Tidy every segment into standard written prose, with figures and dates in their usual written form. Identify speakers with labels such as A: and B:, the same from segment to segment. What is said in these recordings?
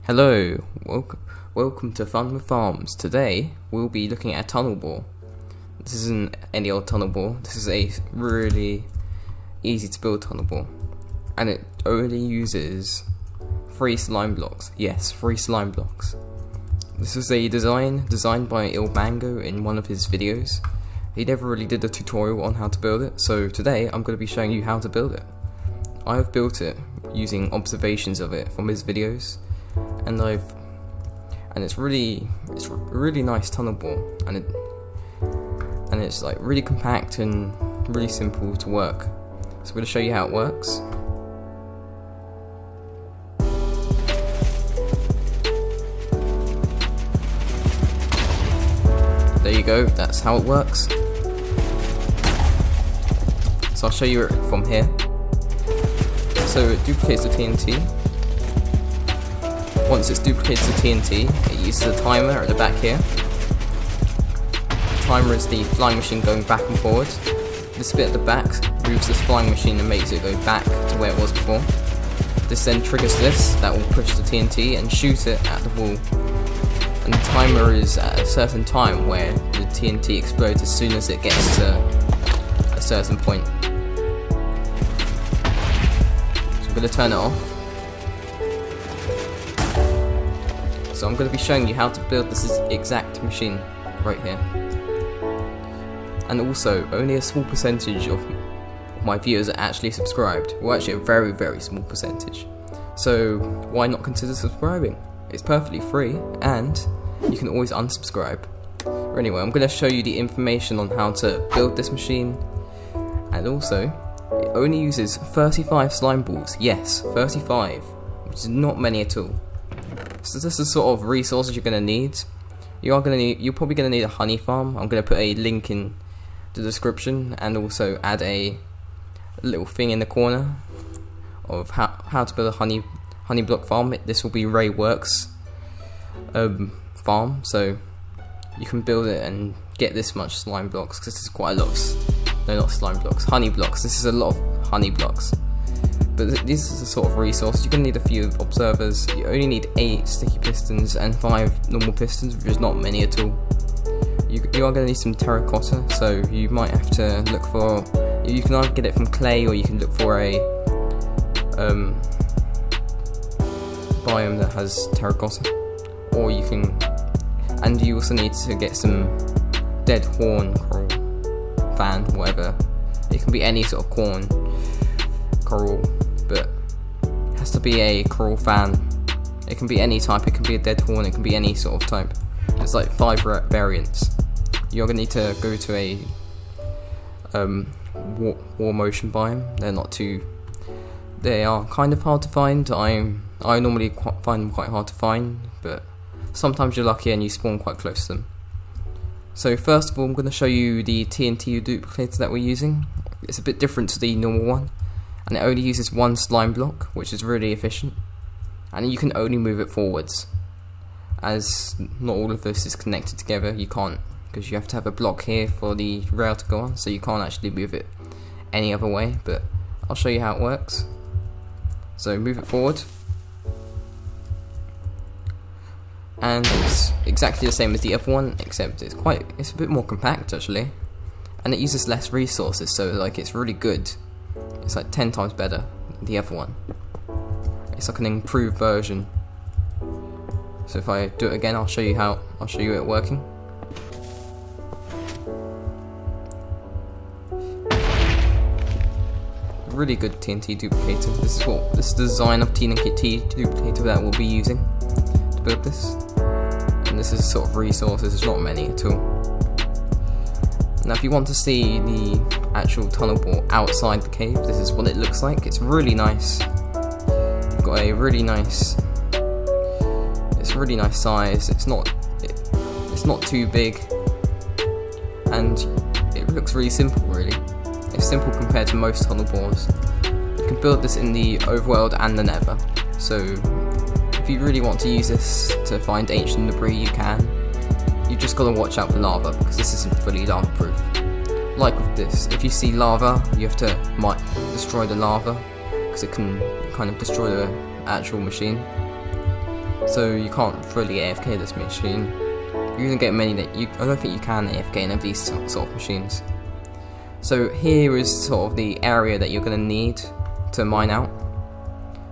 A: Hello, welcome to Fun with Farms. Today we'll be looking at a tunnel bore. This isn't any old tunnel bore, this is a really easy to build tunnel bore. And it only uses 3 slime blocks. Yes, 3 slime blocks. This is a designed by ilmango in one of his videos. He never really did a tutorial on how to build it, so today I'm going to be showing you how to build it. I have built it using observations of it from his videos. And it's a really nice tunnel bore, and it's like really compact and really simple to work. So I'm going to show you how it works. There you go, that's how it works. So I'll show you it from here. So it duplicates the TNT. Once it's duplicated the TNT, it uses a timer at the back here. The timer is the flying machine going back and forward. This bit at the back moves this flying machine and makes it go back to where it was before. This then triggers this, that will push the TNT and shoot it at the wall. And the timer is at a certain time where the TNT explodes as soon as it gets to a certain point. So I'm going to turn it off. So I'm going to be showing you how to build this exact machine right here. And also, only a small percentage of my viewers are actually subscribed. Well, actually a very, very small percentage. So why not consider subscribing? It's perfectly free and you can always unsubscribe. Anyway, I'm going to show you the information on how to build this machine. And also, it only uses 35 slime balls. Yes, 35, which is not many at all. So this is the sort of resources you're going to need. You're probably going to need a honey farm. I'm going to put a link in the description and also add a little thing in the corner of how to build a honey block farm. This will be Ray Works farm, so you can build it and get this much slime blocks, because this is quite a lot of, no, not slime blocks, honey blocks. This is a lot of honey blocks. But this is the sort of resource. You're going to need a few observers. You only need 8 sticky pistons and 5 normal pistons, which is not many at all. You are going to need some terracotta, so you might have to look for, you can either get it from clay or you can look for a biome that has terracotta, or you can, and you also need to get some dead horn, coral, fan, whatever. It can be any sort of coral, but it has to be a coral fan. It can be any type, it can be a dead horn, it can be any sort of type. There's like 5 variants. You're going to need to go to a war motion biome. They are kind of hard to find. I normally find them quite hard to find, but sometimes you're lucky and you spawn quite close to them. So first of all, I'm going to show you the TNT duplicator that we're using. It's a bit different to the normal one, and it only uses 1 slime block, which is really efficient, and you can only move it forwards, as not all of this is connected together. You can't, because you have to have a block here for the rail to go on, so you can't actually move it any other way, but I'll show you how it works. So move it forward, and it's exactly the same as the other one, except it's a bit more compact actually, and it uses less resources, so like it's really good. It's like 10 times better than the other one. It's like an improved version. So if I do it again, I'll show you it working. Really good TNT duplicator. This is the design of TNT duplicator that we'll be using to build this. And this is sort of resources, there's not many at all. Now if you want to see the actual tunnel bore outside the cave, this is what it looks like. It's really nice. You've got a really nice size. It's not too big, and it looks really simple really. It's simple compared to most tunnel bores. You can build this in the overworld and the nether, so if you really want to use this to find ancient debris, you can. You just gotta watch out for lava, because this isn't fully lava proof. Like with this, if you see lava, you have to destroy the lava, because it can kind of destroy the actual machine. so you can't fully AFK this machine. You're gonna get many that I don't think you can AFK any of these sort of machines. So here is sort of the area that you're gonna need to mine out.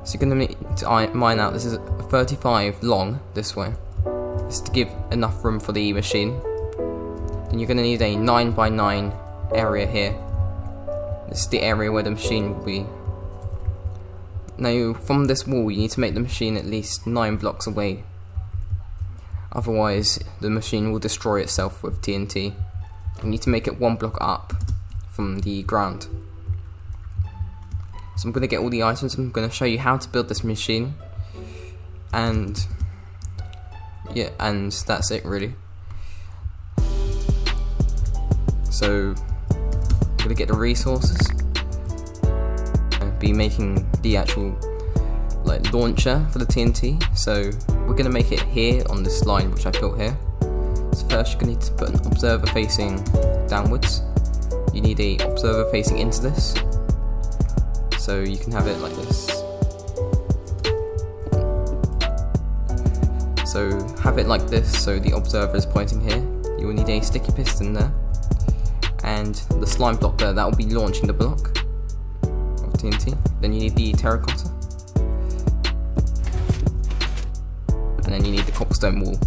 A: So you're gonna need to mine out. This is 35 long this way. This is to give enough room for the machine. Then you're gonna need a 9 by 9 area here. This is the area where the machine will be. Now from this wall you need to make the machine at least 9 blocks away. Otherwise the machine will destroy itself with TNT. You need to make it 1 block up from the ground. So I'm going to get all the items. I'm going to show you how to build this machine. And yeah, and that's it really. So I'm going to get the resources. Be making the actual like launcher for the TNT. So we're going to make it here on this line which I built here. So first you're going to need to put an observer facing downwards. You need a observer facing into this. So you can have it like this. So have it like this, so the observer is pointing here. You will need a sticky piston there. And the slime block there, that will be launching the block of TNT. Then you need the terracotta. And then you need the cobblestone wall.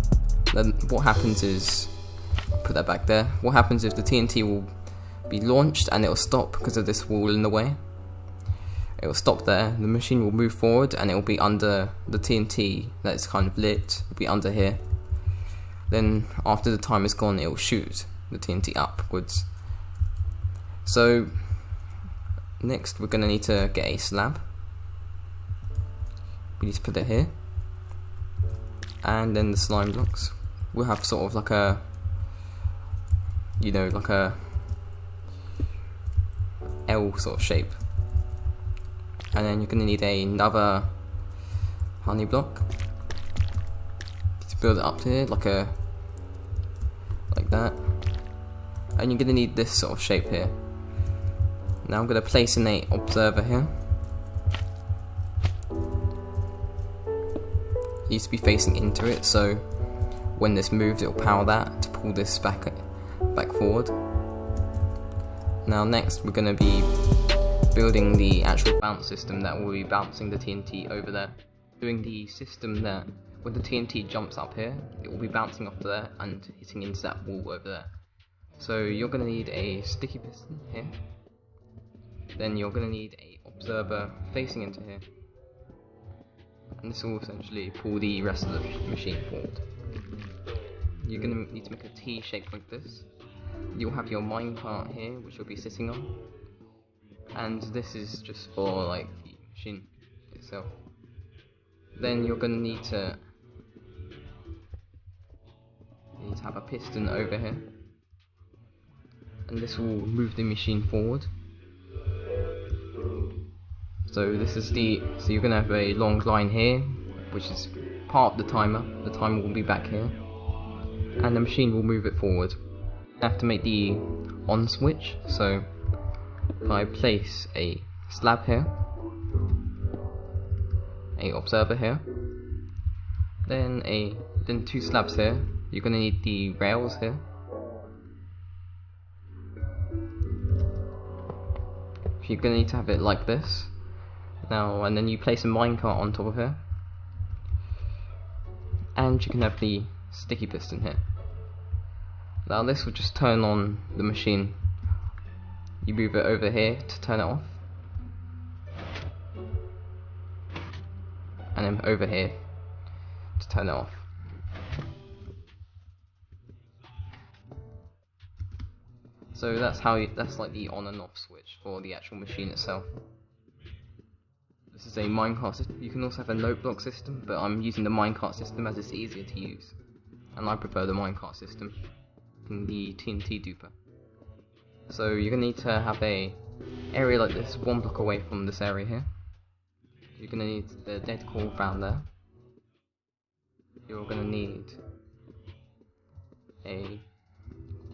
A: Then what happens is, I'll put that back there. What happens if the TNT will be launched and it will stop because of this wall in the way. It will stop there, the machine will move forward and it will be under the TNT that is kind of lit, will be under here. Then after the time is gone it will shoot the TNT upwards. So next we're going to need to get a slab. We need to put it here. And then the slime blocks. We'll have sort of like a, you know, like a L sort of shape. And then you're going to need another honey block to build it up here, like that. And you're going to need this sort of shape here. Now I'm going to place in an observer here. It needs to be facing into it, so when this moves it will power that to pull this back forward. Now next we're going to be building the actual bounce system that will be bouncing the TNT over there. Doing the system that when the TNT jumps up here, it will be bouncing off there and hitting into that wall over there. So you're going to need a sticky piston here. Then you're going to need a observer facing into here. And this will essentially pull the rest of the machine forward. You're going to need to make a T shape like this. You'll have your minecart here, which you'll be sitting on. And this is just for like the machine itself. Then you're going to need to have a piston over here. And this will move the machine forward. So this is so you're going to have a long line here, which is part of the timer. The timer will be back here. And the machine will move it forward. You have to make the on switch, so if I place a slab here, a observer here, then 2 slabs here, you're going to need the rails here. You're going to need to have it like this. Now, and then you place a minecart on top of here. And you can have the sticky piston here. Now this will just turn on the machine. You move it over here to turn it off. And then over here to turn it off. So that's like the on and off switch for the actual machine itself. This is a minecart system. You can also have a note block system, but I'm using the minecart system as it's easier to use. And I prefer the minecart system than the TNT duper. So you're going to need to have a area like this, 1 block away from this area here. You're going to need the dead core found there. You're going to need a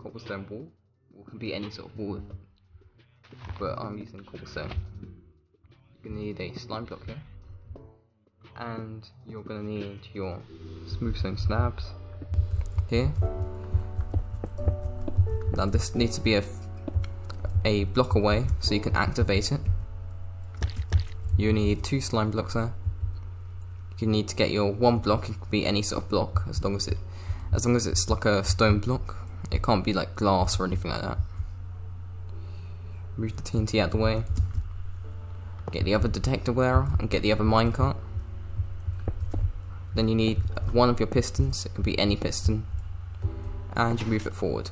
A: cobblestone wall. It can be any sort of wall, but I'm using cobblestone. You're going to need a slime block here. And you're going to need your smooth stone slabs here. Now this needs to be a block away so you can activate it. You need 2 slime blocks there. You need to get your 1 block. It could be any sort of block as long as it's like a stone block. It can't be like glass or anything like that. Move the TNT out of the way. Get the other detector wire and get the other minecart. Then you need 1 of your pistons. It can be any piston, and you move it forward.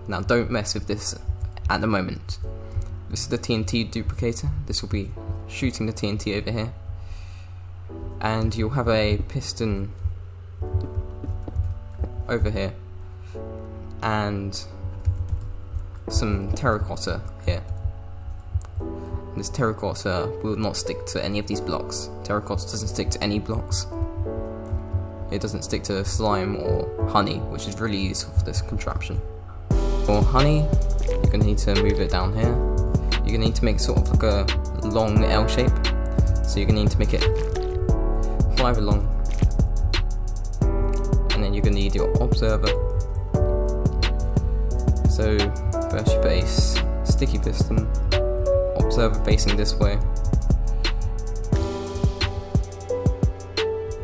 A: Now don't mess with this at the moment. This is the TNT duplicator. This will be shooting the TNT over here, and you'll have a piston over here and some terracotta here. This terracotta will not stick to any of these blocks. Terracotta doesn't stick to any blocks. It doesn't stick to slime or honey, which is really useful for this contraption. For honey, you're going to need to move it down here. You're going to need to make sort of like a long L shape. So you're going to need to make it 5 along. And then you're going to need your observer. So first you put a sticky piston, observer facing this way,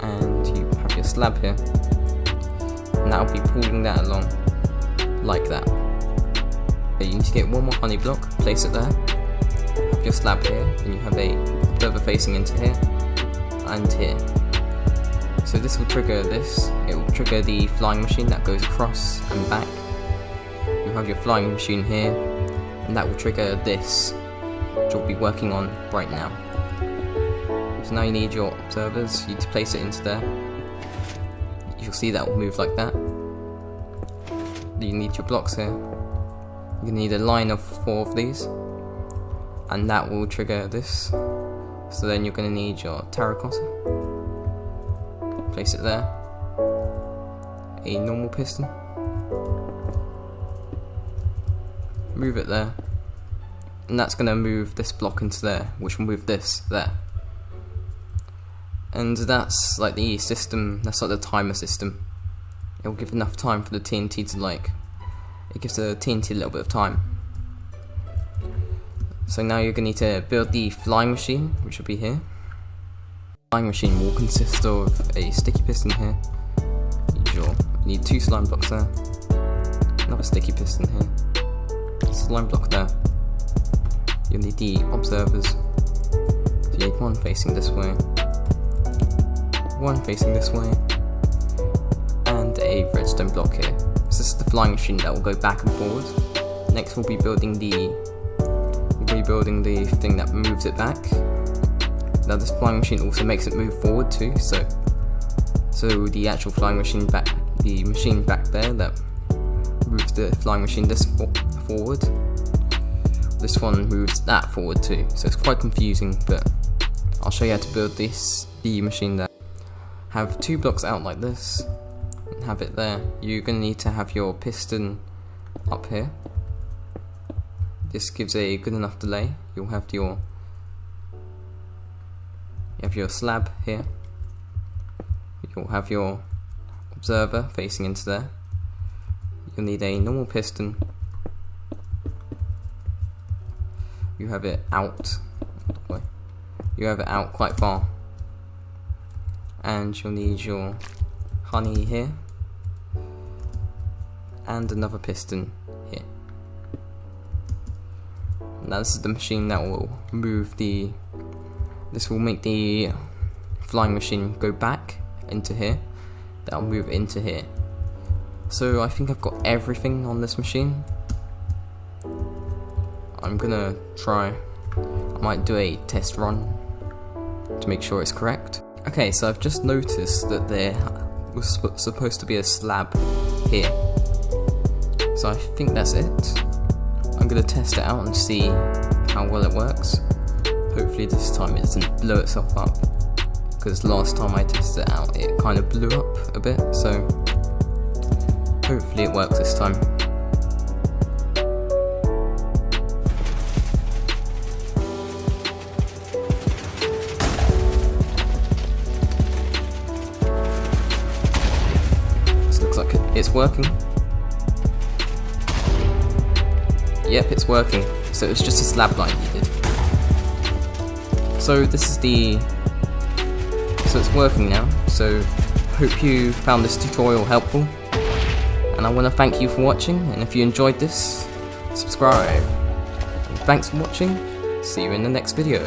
A: and you have your slab here, and that will be pulling that along like that. Okay, you need to get 1 more honey block, place it there, have your slab here, and you have a observer facing into here and here. So this will trigger this. It will trigger the flying machine that goes across and back. You have your flying machine here, and that will trigger this, which we'll be working on right now. So now you need your observers. You need to place it into there. You'll see that will move like that. You need your blocks here. You need a line of 4 of these, and that will trigger this. So then you're going to need your terracotta. Place it there. A normal piston. Move it there. And that's going to move this block into there, which will move this there. And that's like the system, that's like the timer system. It will give enough time for the TNT to it gives the TNT a little bit of time. So now you're going to need to build the flying machine, which will be here. The flying machine will consist of a sticky piston here. You need 2 slime blocks there. Another sticky piston here. Slime block there. You'll need the observers. So you need 1 facing this way, 1 facing this way, and a redstone block here. So this is the flying machine that will go back and forward. Next we'll be building the thing that moves it back. Now this flying machine also makes it move forward too, so the actual flying machine back, the machine back there that moves the flying machine this forward, this one moves that forward too, so it's quite confusing, but I'll show you how to build the machine there. Have 2 blocks out like this, and have it there. You're going to need to have your piston up here. This gives a good enough delay. You'll have your slab here. You'll have your observer facing into there. You'll need a normal piston. You have it out. You have it out quite far. And you'll need your honey here. And another piston here. Now this is the machine that will move this will make the flying machine go back into here. That'll move into here. So I think I've got everything on this machine. I'm gonna try, I might do a test run to make sure it's correct. Okay, so I've just noticed that there was supposed to be a slab here. So I think that's it. I'm gonna test it out and see how well it works. Hopefully this time it doesn't blow itself up, because last time I tested it out it kind of blew up a bit, so hopefully it works this time. it's working. Yep, it's working. So it's just a slab line needed. So this is the... So it's working now. So hope you found this tutorial helpful. And I want to thank you for watching, and if you enjoyed this, subscribe. And thanks for watching. See you in the next video.